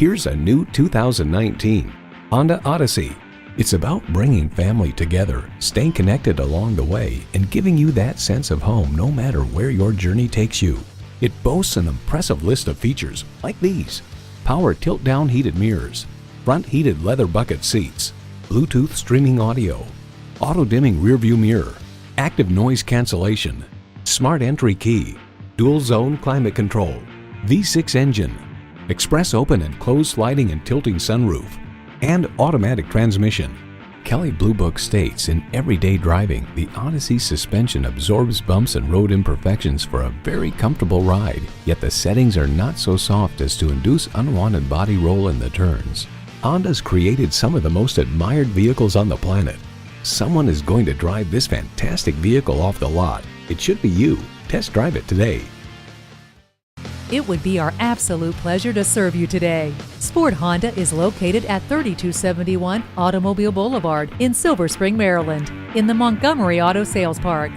Here's a new 2019 Honda Odyssey. It's about bringing family together, staying connected along the way, and giving you that sense of home no matter where your journey takes you. It boasts an impressive list of features like these: power tilt-down heated mirrors, front heated leather bucket seats, Bluetooth streaming audio, auto-dimming rearview mirror, active noise cancellation, smart entry key, dual zone climate control, V6 engine, express open and closed sliding and tilting sunroof, and automatic transmission. Kelley Blue Book states in everyday driving, the Odyssey suspension absorbs bumps and road imperfections for a very comfortable ride, yet the settings are not so soft as to induce unwanted body roll in the turns. Honda's created some of the most admired vehicles on the planet. Someone is going to drive this fantastic vehicle off the lot. It should be you. Test drive it today. It would be our absolute pleasure to serve you today. Sport Honda is located at 3271 Automobile Boulevard in Silver Spring, Maryland, in the Montgomery Auto Sales Park.